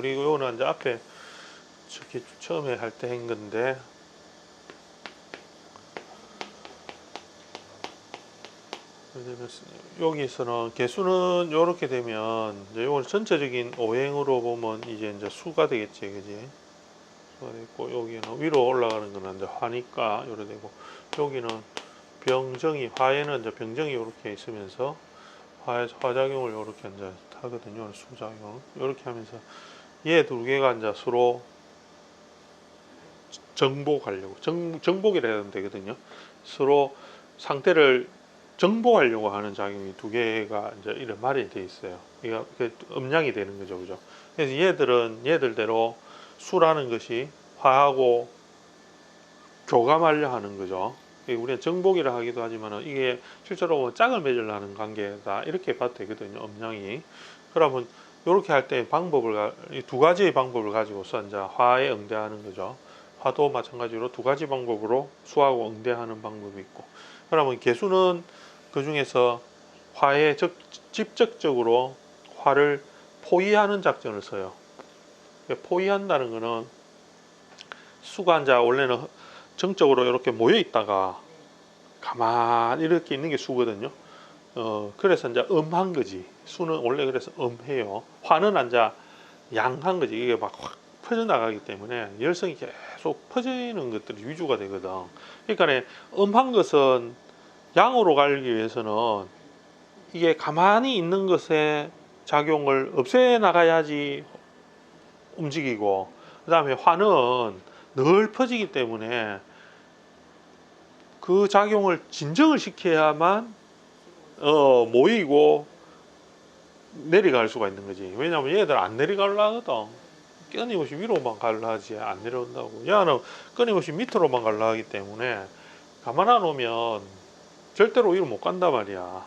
우리 요거는 이제 앞에 저기 처음에 할 때 한 건데, 여기서는 개수는 요렇게 되면 이제 요걸 전체적인 오행으로 보면 이제 수가 되겠지, 그지? 수가 됐고, 여기는 위로 올라가는 거는 이제 화니까 요래 되고, 여기는 병정이, 화에는 이제 병정이 이렇게 있으면서 화에서 화작용을 이렇게 이제 하거든요. 수작용 이렇게 하면서 얘 두 개가 이제 서로 정복하려고, 정복이라 해야 되거든요. 서로 상태를 정복하려고 하는 작용이 두 개가 이제 이런 말이 돼 있어요. 이게 음양이 되는 거죠, 그죠? 그래서 얘들은 얘들대로 수라는 것이 화하고 교감하려 하는 거죠. 우리가 정복이라 하기도 하지만 이게 실제로 짝을 맺으려는 관계다 이렇게 봐도 되거든요, 음양이. 그러면 이렇게 할 때 방법을, 두 가지의 방법을 가지고서 이제 화에 응대하는 거죠. 화도 마찬가지로 두 가지 방법으로 수하고 응대하는 방법이 있고, 그러면 개수는 그 중에서 화에 직접적으로 화를 포위하는 작전을 써요. 포위한다는 거는 수가 이제 원래는 정적으로 이렇게 모여 있다가 가만히 이렇게 있는 게 수거든요. 그래서 이제 음한 거지. 수는 원래 그래서 음해요. 화는 이제 양한 거지. 이게 막 확 퍼져나가기 때문에 열성이 계속 퍼지는 것들이 위주가 되거든. 그러니까 음한 것은 양으로 가기 위해서는 이게 가만히 있는 것의 작용을 없애 나가야지 움직이고, 그 다음에 화는 늘 퍼지기 때문에 그 작용을 진정을 시켜야만 모이고 내려갈 수가 있는 거지. 왜냐하면 얘들 안 내려가려 하거든. 끊임없이 위로만 가려 하지 안 내려온다고. 얘는 끊임없이 밑으로만 가려 하기 때문에 가만 안 오면 절대로 위로 못 간단 말이야.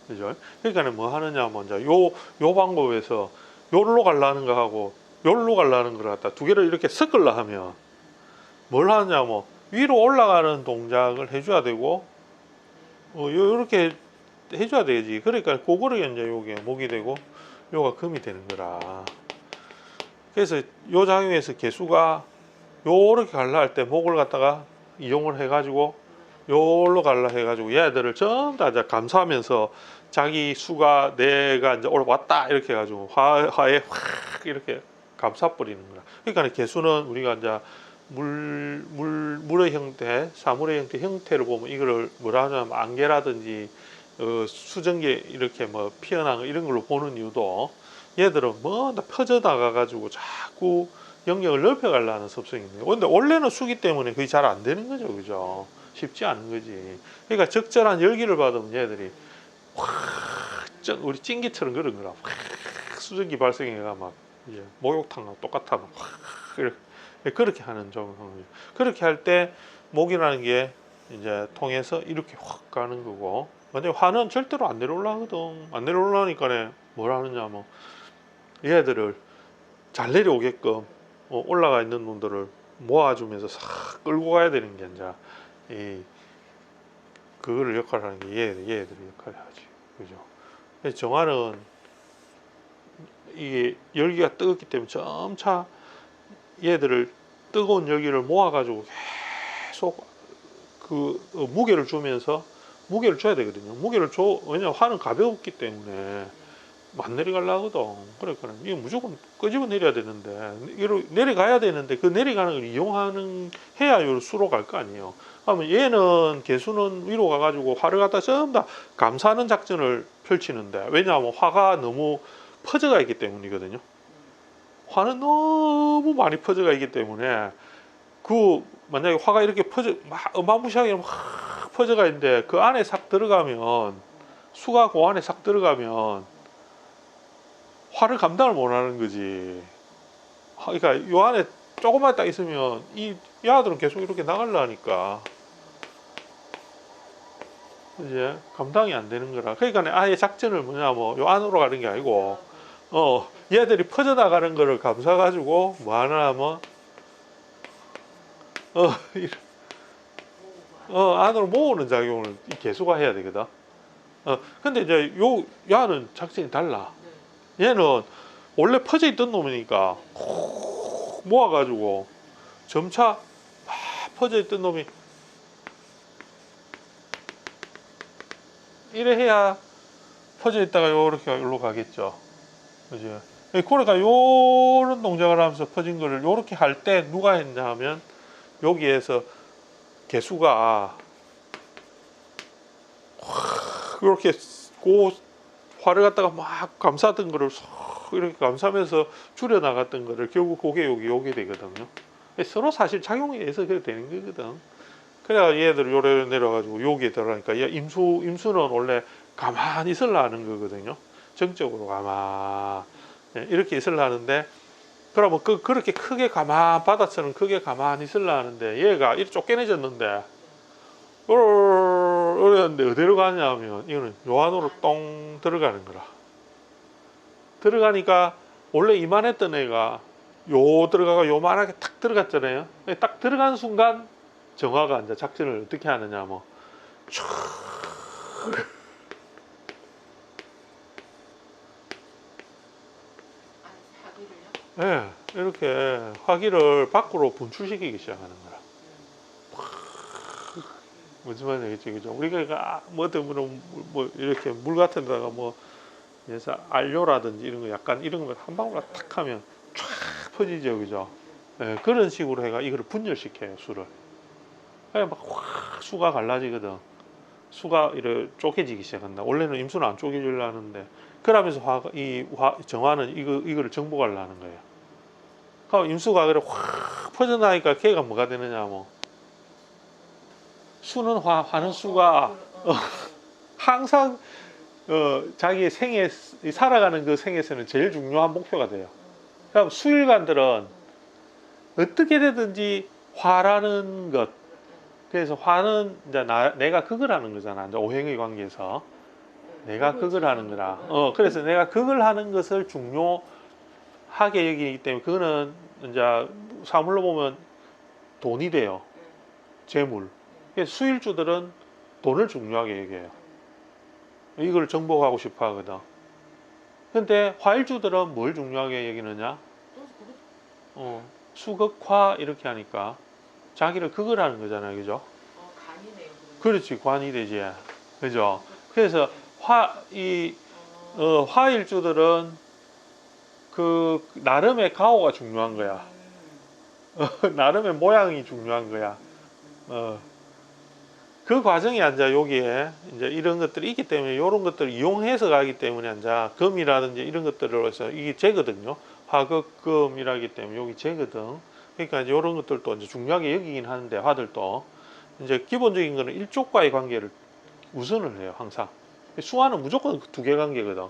그죠? 그러니까 뭐 하느냐 먼저 요 방법에서 요로 가려는 거 하고 요로 가려는 걸 갖다 두 개를 이렇게 섞으려 하면 뭘 하느냐, 뭐 위로 올라가는 동작을 해줘야 되고, 요렇게 해줘야 되지. 그러니까 그거를 이제 요게 목이 되고 요가 금이 되는 거라. 그래서 요 작용에서 개수가 요렇게 갈라 할 때 목을 갖다가 이용을 해가지고 요로 갈라 해가지고 얘들을 전부 다 이제 감싸면서 자기 수가 내가 이제 올라왔다 이렇게 해가지고 화에 확 이렇게 감싸버리는 거라. 그러니까 개수는 우리가 이제 물의 형태, 사물의 형태를 보면 이거를 뭐라 하냐면 안개라든지 수증기 이렇게 뭐 피어나는 이런 걸로 보는 이유도, 얘들은 뭐 퍼져 나가 가지고 자꾸 영역을 넓혀가려는 습성이 있네요. 근데 원래는 수기 때문에 그게 잘 안 되는 거죠, 그죠? 쉽지 않은 거지. 그러니까 적절한 열기를 받으면 얘들이 확, 우리 찡기처럼 그런 거라. 확 수증기 발생해가 막 이제 목욕탕하고 똑같아, 막 확 그렇게 하는 좀. 그렇게 할 때 목이라는 게 이제 통해서 이렇게 확 가는 거고, 만약에 화는 절대로 안 내려올라거든. 안 내려올라니까 뭘 하느냐, 뭐 얘들을 잘 내려오게끔 올라가 있는 놈들을 모아주면서 싹 끌고 가야 되는 게 이제 그거를 역할을 하는 게 얘들이 역할을 하지, 그죠? 그래서 정화는 이게 열기가 뜨겁기 때문에 점차 얘들을 뜨거운 열기를 모아가지고 계속 그 무게를 주면서, 무게를 줘야 되거든요. 무게를 줘. 왜냐면 화는 가볍기 때문에 안 내려가려 하거든. 그러니까 이거 무조건 끄집어 내려야 되는데, 이로 내려가야 되는데 그 내려가는 걸 이용하는 해야 요 수로 갈 거 아니에요. 그러면 얘는 개수는 위로 가가지고 화를 갖다 전부 다 감싸는 작전을 펼치는데, 왜냐하면 화가 너무 퍼져가 있기 때문이거든요. 화는 너무 많이 퍼져가 있기 때문에 만약에 화가 이렇게 어마무시하게 막 퍼져가 있는데 그 안에 싹 들어가면, 수가 그 안에 싹 들어가면 화를 감당을 못하는 거지. 그러니까 요 안에 조금만 딱 있으면 이 야들은 계속 이렇게 나가려니까 이제 감당이 안 되는 거라. 그러니까 아예 작전을 뭐냐, 뭐 요 안으로 가는 게 아니고 얘들이 퍼져나가는 거를 감싸가지고 뭐 하냐면 안으로 모으는 작용을 개수가 해야 되거든. 근데 이제 요 야는 작전이 달라. 얘는 원래 퍼져 있던 놈이니까 콕 모아가지고 점차 막 퍼져 있던 놈이 이래 해야 퍼져 있다가 요렇게 여기로 가겠죠. 그죠? 그러니까 요런 동작을 하면서 퍼진 거를 요렇게 할 때 누가 했냐 하면 여기에서 개수가 이렇게 고 활을 갖다가 막 감싸던 거를 이렇게 감싸면서 줄여 나갔던 거를 결국 그게 여기 되거든요. 서로 사실 작용에 의해서 그렇게 되는 거거든. 그래야 얘들 요래 내려가지고 여기에 들어가니까 임수는 원래 가만히 있으려 하는 거거든요. 정적으로 가만 이렇게 있으려 하는데 그러면 그렇게 크게 가만 바다처럼 크게 가만히 있으려 하는데 얘가 이렇게 쫓겨내졌는데 그랬는데 어디로 가냐면 이거는 요 안으로 똥 들어가는 거라. 들어가니까 원래 이만했던 애가 요 들어가가 요만하게 탁 들어갔잖아요. 딱 들어간 순간 정화가 이제 작전을 어떻게 하느냐 뭐 예, 이렇게 화기를 밖으로 분출시키기 시작하는 거라. 무슨 말인지 그죠? 우리가 뭐 때문에 뭐 이렇게 물 같은 데다가 뭐 그래서 알료라든지 이런 거 약간 이런 거 한 방울 탁 하면 쫙 퍼지죠, 그죠? 예, 그런 식으로 해가 이거를 분열시켜요, 술을. 그냥 막확 수가 갈라지거든. 수가 이렇게 쪼개지기 시작한다. 원래는 임수는 안 쪼개지려 하는데 그러면서 정화는 이거를 정복하려 하는 거예요. 그럼 임수가 그래 확 퍼져나니까 걔가 뭐가 되느냐 뭐 수는 화는 수가 항상 자기의 생에 살아가는 그 생에서는 제일 중요한 목표가 돼요. 그럼 수일관들은 어떻게 되든지 화라는 것, 그래서 화는 이제 내가 극을 하는 거잖아. 이제 오행의 관계에서 내가 극을 하는 거라. 그래서 내가 극을 하는 것을 중요하게 여기기 때문에 그거는 이제 사물로 보면 돈이 돼요. 재물. 그래서 수일주들은 돈을 중요하게 여겨요. 이걸 정복하고 싶어 하거든. 근데 화일주들은 뭘 중요하게 여기느냐? 수극화 이렇게 하니까 자기를 극을 하는 거잖아요. 그죠? 간이네요. 그렇지, 관이 되지. 그죠? 그래서 화일주들은 그 나름의 가오가 중요한 거야. 나름의 모양이 중요한 거야. 그 과정이 앉아 여기에 이제 이런 것들이 있기 때문에 이런 것들을 이용해서 가기 때문에 앉아 금이라든지 이런 것들을 해서 이게 재거든요. 화극금이라기 때문에 여기 재거든. 그러니까 이제 이런 것들도 이제 중요하게 여기긴 하는데 화들도 이제 기본적인 거는 일족과의 관계를 우선을 해요. 항상 수화는 무조건 두 개 관계거든.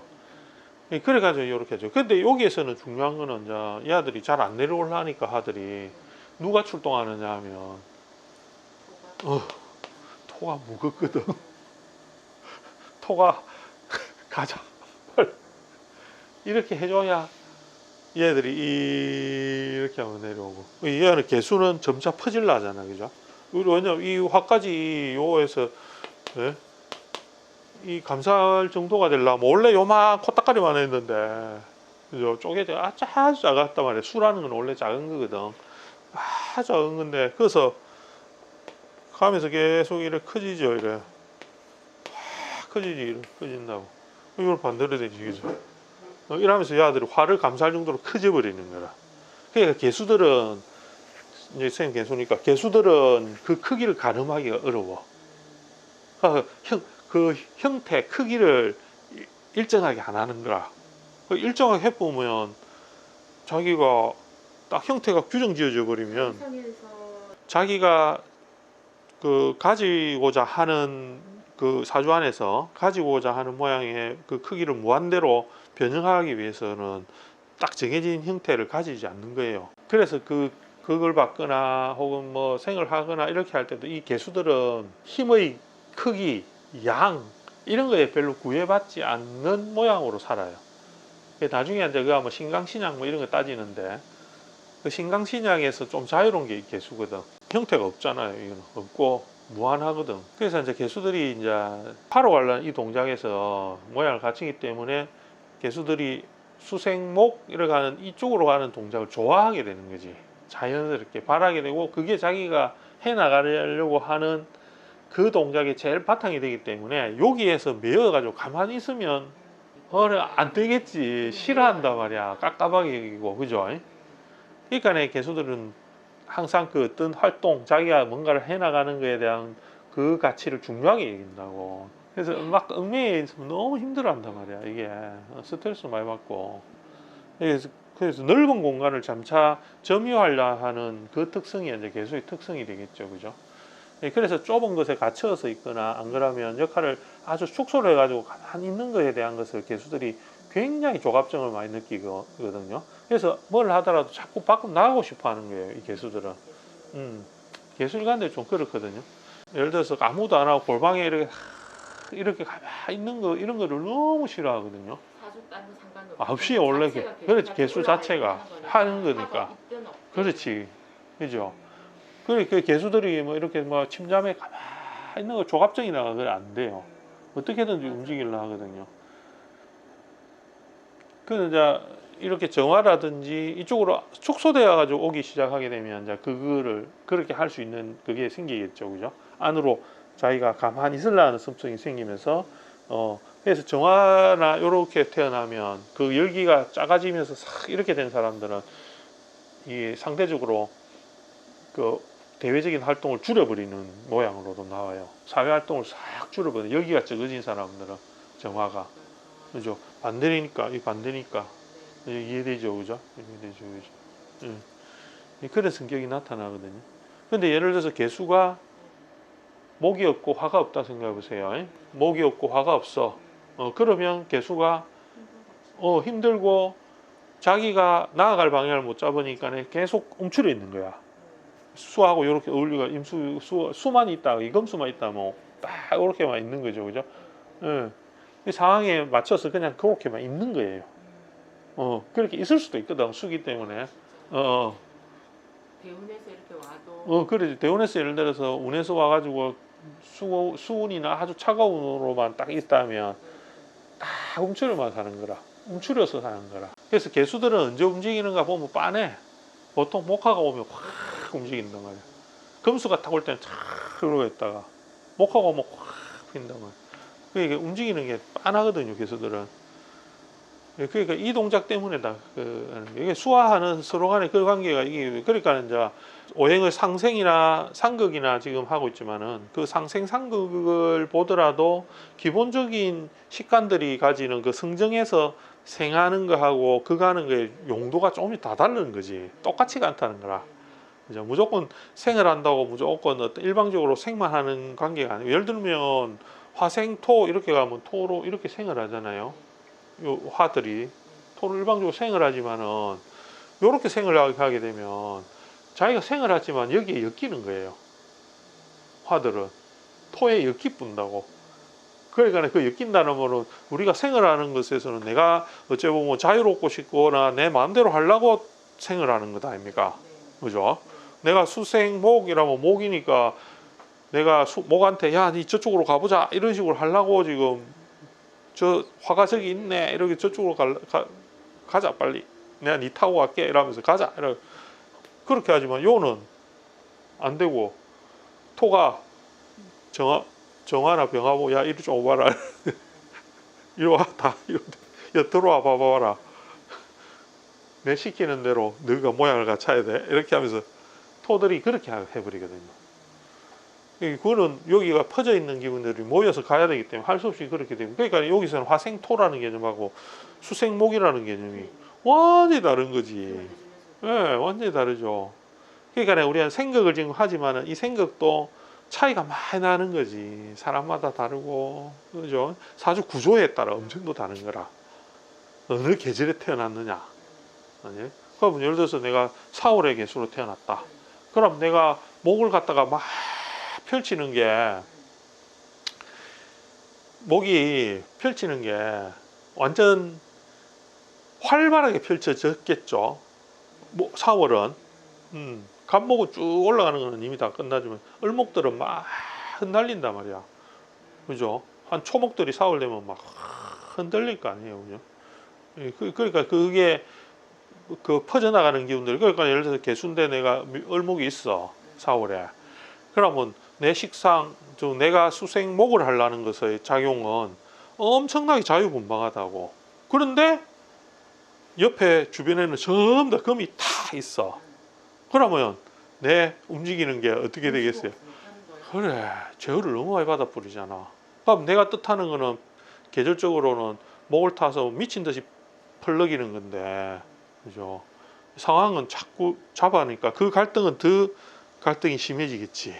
그래가지고 이렇게 하죠. 근데 여기에서는 중요한 거는 이제 얘들이 잘 안 내려올라니까 화들이 누가 출동하느냐 하면 토가 무겁거든. 토가 가자 이렇게 해줘야 얘들이 이렇게 하면 내려오고 얘는 개수는 점차 퍼질라 하잖아, 그죠? 왜냐면 이 화까지 요에서 네? 이 감사할 정도가 되려면 원래 요만 코딱가리만 했는데 그죠? 쪼개져 아주 작았단 말이야. 수라는 건 원래 작은 거거든. 아주 작은 건데 그래서 가면서 계속 이렇게 커지죠. 이래 커지지, 이렇게 커진다고. 이걸 반대로 되지, 그죠? 이러면서 얘들이 화를 감사할 정도로 커져 버리는 거라. 그러니까 개수들은 이제 선생님 개수니까 개수들은 그 크기를 가늠하기가 어려워. 그 형태 크기를 일정하게 안 하는 거라. 일정하게 해보면 자기가 딱 형태가 규정 지어져 버리면 자기가 그 가지고자 하는 그 사주 안에서 가지고자 하는 모양의 그 크기를 무한대로 변형하기 위해서는 딱 정해진 형태를 가지지 않는 거예요. 그래서 그걸 받거나 혹은 뭐 생을 하거나 이렇게 할 때도 이 개수들은 힘의 크기, 양 이런 거에 별로 구애받지 않는 모양으로 살아요. 나중에 이제 그 뭐 신강신약 뭐 이런 거 따지는데 그 신강신약에서 좀 자유로운 게 개수거든. 형태가 없잖아요. 이거는 없고 무한하거든. 그래서 이제 개수들이 이제 파로 관련 이 동작에서 모양을 갖추기 때문에 개수들이 수생목 이렇게 가는 이쪽으로 가는 동작을 좋아하게 되는 거지. 자연스럽게 바라게 되고 그게 자기가 해 나가려고 하는 그 동작이 제일 바탕이 되기 때문에 여기에서 매여가지고 가만히 있으면 안 되겠지. 싫어한단 말이야. 깝깝하게 여기고 그죠? 그러니까 개수들은 항상 그 어떤 활동 자기가 뭔가를 해나가는 거에 대한 그 가치를 중요하게 여긴다고. 그래서 막 얽매여 있으면 너무 힘들어한단 말이야. 이게 스트레스 많이 받고. 그래서 넓은 공간을 점차 점유하려 하는 그 특성이 이제 개수의 특성이 되겠죠, 그죠? 그래서 좁은 것에 갇혀서 있거나 안 그러면 역할을 아주 축소를 해가지고 가만히 있는 것에 대한 것을 개수들이 굉장히 조갑증을 많이 느끼거든요. 그래서 뭘 하더라도 자꾸 밖으로 나가고 싶어 하는 거예요, 이 개수들은. 개수일관들이 좀 그렇거든요. 예를 들어서 아무도 안 하고 골방에 이렇게 가만히 있는 거, 이런 거를 너무 싫어하거든요. 없이 원래 그렇지, 개수 자체가 하는 거니까. 그렇지, 그죠? 그 개수들이 뭐 이렇게 뭐 침잠에 가만히 있는 거 조갑증이 나가 그래 안 돼요. 어떻게든지 움직이려 하거든요. 그래서 이제 이렇게 정화라든지 이쪽으로 축소되어 가지고 오기 시작하게 되면 이제 그거를 그렇게 할 수 있는 그게 생기겠죠, 그죠? 안으로 자기가 가만히 있으려는 습성이 생기면서 그래서 정화나 이렇게 태어나면 그 열기가 작아지면서 싹 이렇게 된 사람들은 이 상대적으로 그 대외적인 활동을 줄여버리는 모양으로도 나와요. 사회 활동을 싹 줄여버리는 여기가 적어진 사람들은 정화가 그죠? 반대니까 이 반대니까 이해되죠, 그죠? 이해되죠, 그죠? 그런 성격이 나타나거든요. 근데 예를 들어서 개수가 목이 없고 화가 없다 생각해 보세요. 목이 없고 화가 없어. 그러면 개수가 힘들고 자기가 나아갈 방향을 못 잡으니까 계속 움츠려 있는 거야. 수하고 이렇게 어울리가 수만 있다, 이금수만 있다, 뭐 딱 이렇게만 있는 거죠, 그죠? 이 상황에 맞춰서 그냥 그렇게만 있는 거예요. 그렇게 있을 수도 있거든, 수기 때문에. 대운에서 이렇게 와도. 그래 대운에서 예를 들어서 운에서 와가지고 수운이나 아주 차가운 운으로만 딱 있다면 딱 움츠려만 사는 거라. 움츠려서 사는 거라. 그래서 개수들은 언제 움직이는가 보면 빤해. 보통 목화가 오면 확 움직인단 말이야. 금수가 딱 올 때는 착 이러고 있다가 목화가 오면 확 핀단 말이야. 그러니까 움직이는 게 빤하거든요, 개수들은. 그러니까 이 동작 때문에 다 이게 수화하는 서로 간의 그 관계가 이게 그러니까 이제 오행을 상생이나 상극이나 지금 하고 있지만은 그 상생 상극을 보더라도 기본적인 식관들이 가지는 그 성정에서 생하는 거하고 그거 하는 거의 용도가 조금 다 다른 거지. 똑같지가 않다는 거라. 그죠? 무조건 생을 한다고 무조건 어떤 일방적으로 생만 하는 관계가 아니고, 예를 들면 화생토 이렇게 가면 토로 이렇게 생을 하잖아요. 요 화들이 토를 일방적으로 생을 하지만은 요렇게 생을 하게 되면 자기가 생을 하지만 여기에 엮이는 거예요. 화들은 토에 엮이 뿐다고. 그러니까 그 엮인다는 거는 우리가 생을 하는 것에서는 내가 어째 보면 자유롭고 싶거나 내 마음대로 하려고 생을 하는 것 아닙니까? 그죠? 내가 수생목이라면 목이니까 내가 목한테 야, 니 저쪽으로 가보자 이런 식으로 하려고 지금 저 화가 저기 있네 이렇게 저쪽으로 가자 빨리 내가 니 타고 갈게 이러면서 가자 이렇게 그렇게 하지만 요는 안 되고 토가 정화나 병하고 야 이리 좀 오봐라 이리 와다 야 들어와 봐봐라 내 시키는 대로 너가 모양을 갖춰야 돼 이렇게 하면서 토들이 그렇게 해버리거든요. 그거는 여기가 퍼져 있는 기분들이 모여서 가야 되기 때문에 할 수 없이 그렇게 되고, 그러니까 여기서는 화생토라는 개념하고 수생목이라는 개념이 완전히 다른 거지. 예, 완전히 다르죠. 그러니까 우리가 생각을 지금 하지만은 이 생각도 차이가 많이 나는 거지. 사람마다 다르고, 그죠? 사주 구조에 따라 엄청 또 다른 거라. 어느 계절에 태어났느냐. 아니? 그럼 예를 들어서 내가 4월의 개수로 태어났다. 그럼 내가 목을 갖다가 막 펼치는 게 목이 펼치는 게 완전 활발하게 펼쳐졌겠죠. 4월은 간목은 쭉 올라가는 거는 이미 다 끝나지만 을목들은 막 흩날린단 말이야. 그죠? 한 초목들이 4월 되면 막 흔들릴 거 아니에요, 그죠? 그러니까 그게 그 퍼져나가는 기운들. 그러니까 예를 들어서 개수인데 내가 을목이 있어 4월에. 그러면 내 식상, 내가 수생목을 하려는 것의 작용은 엄청나게 자유분방하다고. 그런데 옆에 주변에는 전부 다 금이 다 있어. 그러면 내 움직이는 게 어떻게 되겠어요? 그래, 제어를 너무 많이 받아 버리잖아. 그럼 내가 뜻하는 거는 계절적으로는 목을 타서 미친 듯이 펄럭이는 건데, 그죠? 상황은 자꾸 잡아니까 그 갈등은 더 갈등이 심해지겠지.